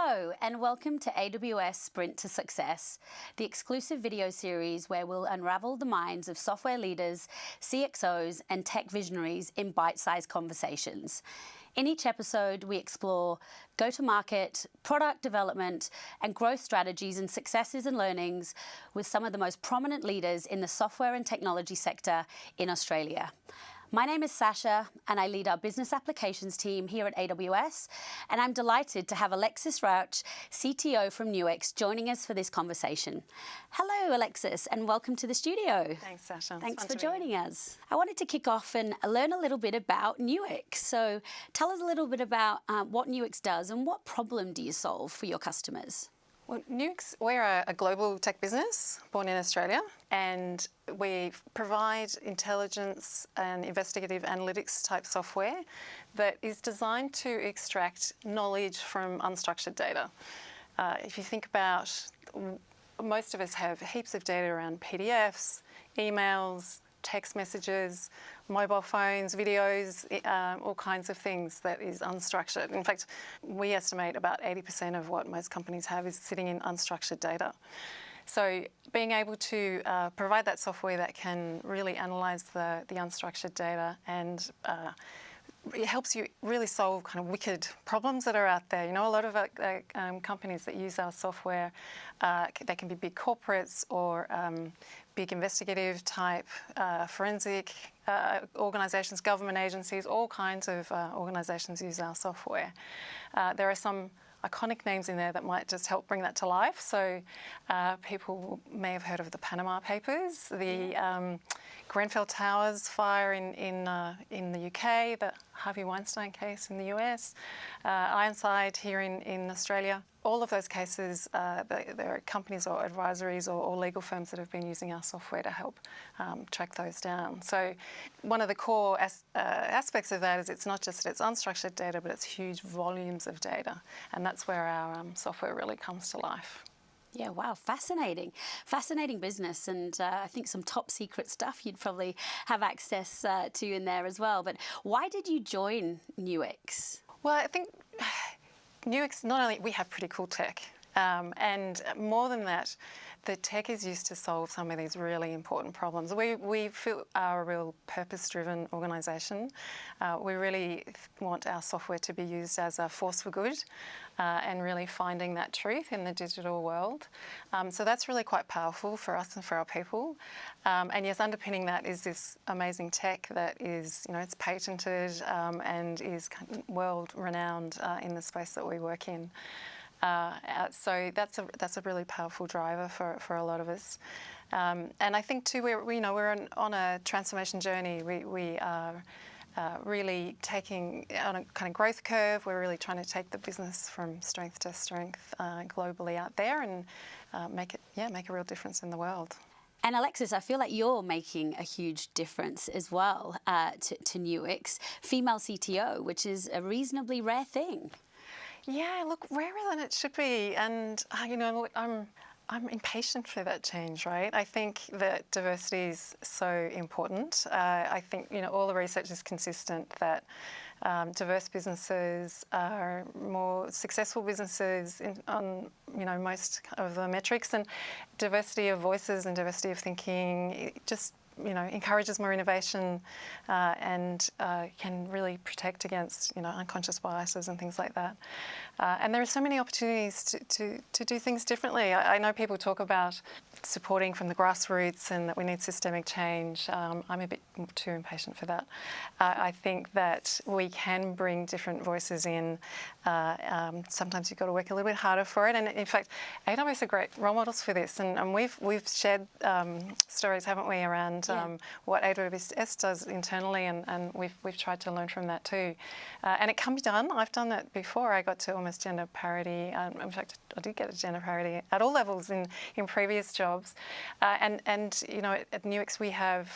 Hello and welcome to AWS Sprint to Success, the exclusive video series where we'll unravel the minds of software leaders, CXOs and tech visionaries in bite-sized conversations. In each episode, we explore go-to-market, product development and growth strategies and successes and learnings with some of the most prominent leaders in the software and technology sector in Australia. My name is Sasha and I lead our business applications team here at AWS, and I'm delighted to have Alexis Rauch, CTO from Nuix, joining us for this conversation. Hello Alexis and welcome to the studio. Thanks Sasha. Thanks for joining us. I wanted to kick off and learn a little bit about Nuix. So tell us a little bit about what Nuix does and what problem do you solve for your customers? Well, Nuix, we're a global tech business born in Australia, and we provide intelligence and investigative analytics type software that is designed to extract knowledge from unstructured data. If you think about, most of us have heaps of data around PDFs, emails, text messages, mobile phones, videos, all kinds of things that is unstructured. In fact, we estimate about 80% of what most companies have is sitting in unstructured data. So being able to provide that software that can really analyse the unstructured data and it helps you really solve kind of wicked problems that are out there. You know, a lot of companies that use our software, they can be big corporates or big investigative type, forensic organisations, government agencies, all kinds of organisations use our software. There are some iconic names in there that might just help bring that to life. So people may have heard of the Panama Papers, the Grenfell Towers fire in the UK, the Harvey Weinstein case in the US, Ironside here in Australia. All of those cases, there are companies or advisories or legal firms that have been using our software to help track those down. So one of the core aspects of that is it's not just that it's unstructured data, but it's huge volumes of data. And that's where our software really comes to life. Yeah, wow, fascinating. Fascinating business, and I think some top secret stuff you'd probably have access to in there as well. But why did you join Nuix? Well, I think Nuix, not only, we have pretty cool tech, and more than that, the tech is used to solve some of these really important problems. We feel are a real purpose-driven organisation. We really want our software to be used as a force for good and really finding that truth in the digital world. So that's really quite powerful for us and for our people. And yes, underpinning that is this amazing tech that is, you know, it's patented and is world-renowned in the space that we work in. So that's a really powerful driver for a lot of us, and I think too we're on a transformation journey. We are really taking on a kind of growth curve. We're really trying to take the business from strength to strength globally out there and make a real difference in the world. And Alexis, I feel like you're making a huge difference as well to Nuix, female CTO, which is a reasonably rare thing. Yeah, look, rarer than it should be, and you know, I'm impatient for that change, right? I think that diversity is so important. I think, you know, all the research is consistent that diverse businesses are more successful businesses on, you know, most of the metrics, and diversity of voices and diversity of thinking, it just, you know, encourages more innovation and can really protect against, you know, unconscious biases and things like that. And there are so many opportunities to do things differently. I know people talk about supporting from the grassroots and that we need systemic change. I'm a bit too impatient for that. I think that we can bring different voices in. Sometimes you've got to work a little bit harder for it. And in fact, AWS are great role models for this. And we've shared stories, haven't we, around what AWS does internally, and we've tried to learn from that too. And it can be done. I've done that before. I got to almost gender parity. In fact, I did get a gender parity at all levels in previous jobs. And you know, at Nuix we have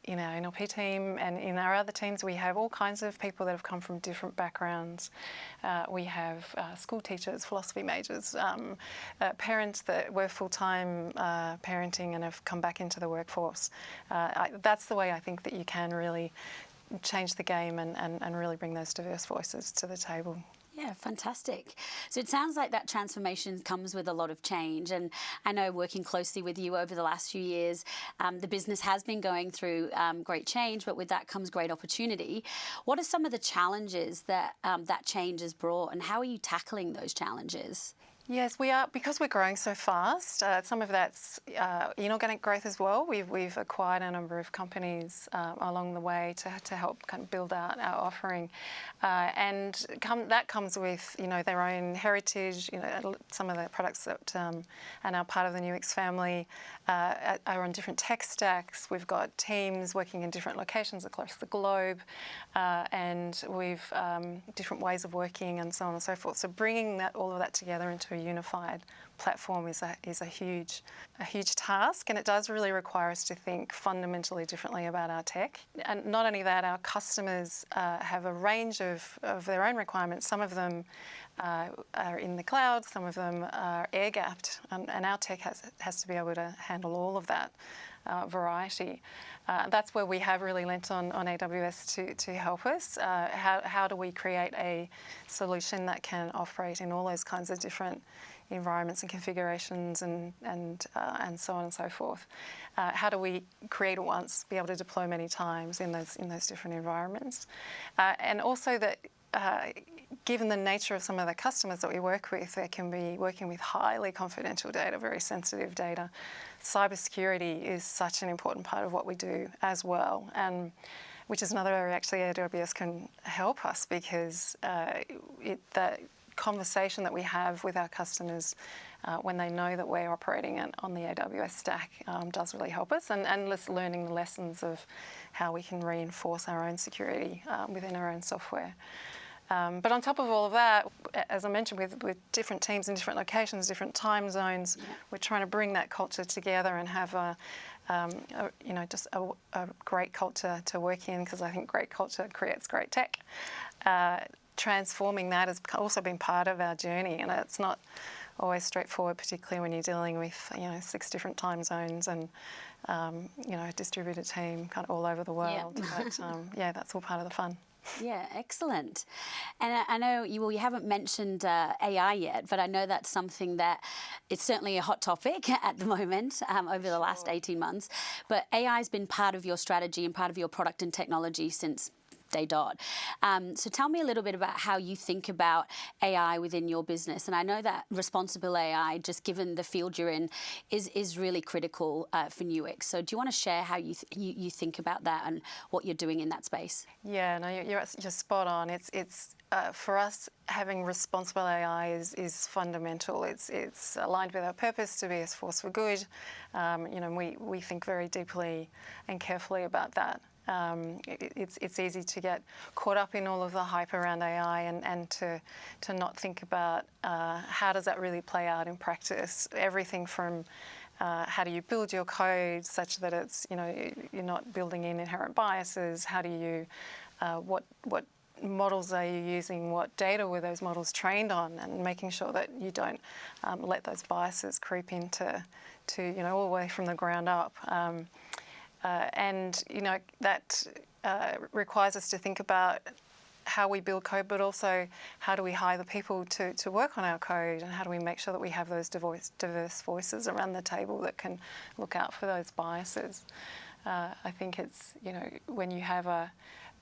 in our NLP team and in our other teams we have all kinds of people that have come from different backgrounds. We have school teachers, philosophy majors, parents that were full-time parenting and have come back into the workforce. That's the way I think that you can really change the game and really bring those diverse voices to the table. Yeah, fantastic. So it sounds like that transformation comes with a lot of change. And I know working closely with you over the last few years, the business has been going through great change, but with that comes great opportunity. What are some of the challenges that that change has brought, and how are you tackling those challenges? Yes, we are, because we're growing so fast. Some of that's inorganic growth as well. We've acquired a number of companies along the way to help kind of build out our offering, and that comes with their own heritage. Some of the products that are now part of the Nuix family are on different tech stacks. We've got teams working in different locations across the globe, and we've different ways of working and so on and so forth. So bringing all of that together into a unified platform is a huge task, and it does really require us to think fundamentally differently about our tech. And not only that, our customers have a range of their own requirements. Some of them are in the cloud, some of them are air-gapped, and our tech has to be able to handle all of that variety. That's where we have really lent on AWS to help us. How do we create a solution that can operate in all those kinds of different environments and configurations and so on and so forth? How do we create it once, be able to deploy many times in those different environments? And also that given the nature of some of the customers that we work with, they can be working with highly confidential data, very sensitive data. Cybersecurity is such an important part of what we do as well, and which is another area actually AWS can help us, because the conversation that we have with our customers when they know that we're operating on the AWS stack does really help us, and learning the lessons of how we can reinforce our own security within our own software. But on top of all of that, as I mentioned, with different teams in different locations, different time zones, we're trying to bring that culture together and have just a great culture to work in, because I think great culture creates great tech. Transforming that has also been part of our journey, and it's not always straightforward, particularly when you're dealing with 6 different time zones and a distributed team kind of all over the world. But that's all part of the fun. Yeah, excellent. And I know you haven't mentioned AI yet, but I know that's something that it's certainly a hot topic at the moment over the last 18 months. But AI has been part of your strategy and part of your product and technology since day dot. So tell me a little bit about how you think about AI within your business. And I know that responsible AI, just given the field you're in, is really critical for Nuix. So do you want to share how you think about that and what you're doing in that space? Yeah, no, you're spot on. It's for us, having responsible AI is fundamental. It's aligned with our purpose to be a force for good. We think very deeply and carefully about that. It's easy to get caught up in all of the hype around AI and to not think about how does that really play out in practice. Everything from how do you build your code such that it's you're not building in inherent biases. How do you what models are you using? What data were those models trained on? And making sure that you don't let those biases creep into all the way from the ground up. That requires us to think about how we build code, but also how do we hire the people to work on our code, and how do we make sure that we have those diverse voices around the table that can look out for those biases. I think it's, when you have a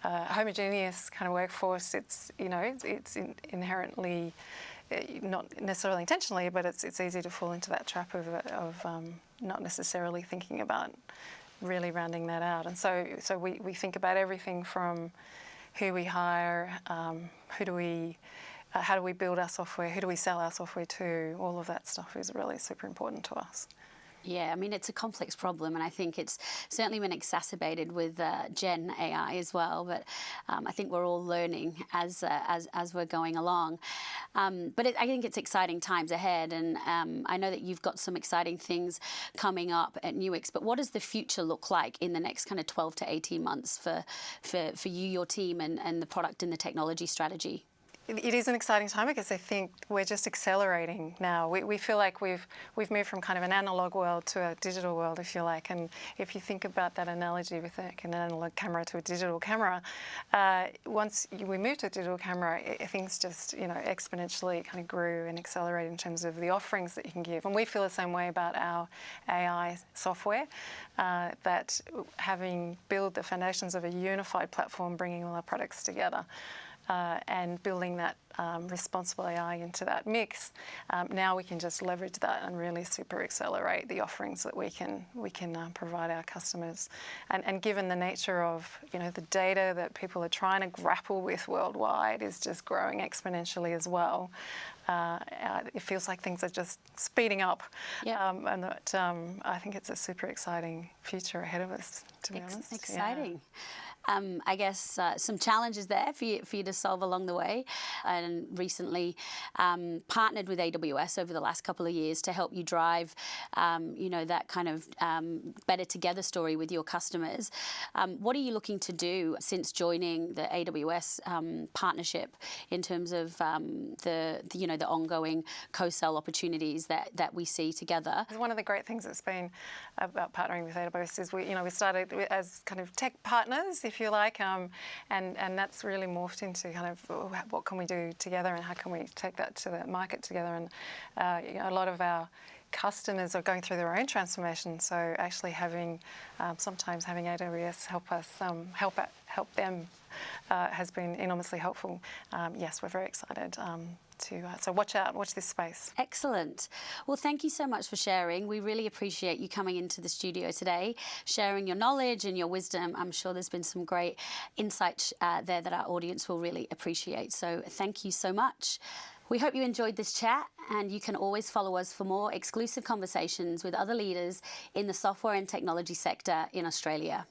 homogeneous kind of workforce, it's inherently, not necessarily intentionally, but it's easy to fall into that trap of not necessarily thinking about really rounding that out. And so we think about everything from who we hire, how do we build our software, who do we sell our software to. All of that stuff is really super important to us. Yeah, I mean, it's a complex problem, and I think it's certainly been exacerbated with Gen AI as well. But I think we're all learning as we're going along. But I think it's exciting times ahead, and I know that you've got some exciting things coming up at Nuix. But what does the future look like in the next kind of 12 to 18 months for you, your team, and the product and the technology strategy? It is an exciting time because I think we're just accelerating now. We feel like we've moved from kind of an analog world to a digital world, if you like. And if you think about that analogy with like an analog camera to a digital camera, once we moved to a digital camera, things just exponentially kind of grew and accelerated in terms of the offerings that you can give. And we feel the same way about our AI software, that having built the foundations of a unified platform, bringing all our products together. And building that responsible AI into that mix, now we can just leverage that and really super accelerate the offerings that we can provide our customers. And given the nature of the data that people are trying to grapple with worldwide is just growing exponentially as well, it feels like things are just speeding up. Yeah. And that I think it's a super exciting future ahead of us, to be honest. Exciting. Yeah. I guess some challenges there for you to solve along the way, and recently partnered with AWS over the last couple of years to help you drive, that kind of better together story with your customers. What are you looking to do since joining the AWS partnership in terms of the ongoing co-sell opportunities that we see together? One of the great things that's been about partnering with AWS is we started as kind of tech partners, if you like, and that's really morphed into kind of what can we do together and how can we take that to the market together. And a lot of our customers are going through their own transformation, so actually sometimes having AWS help us help them has been enormously helpful. Yes, we're very excited. So watch this space. Excellent. Well, thank you so much for sharing. We really appreciate you coming into the studio today, sharing your knowledge and your wisdom. I'm sure there's been some great insights there that our audience will really appreciate. So thank you so much. We hope you enjoyed this chat, and you can always follow us for more exclusive conversations with other leaders in the software and technology sector in Australia.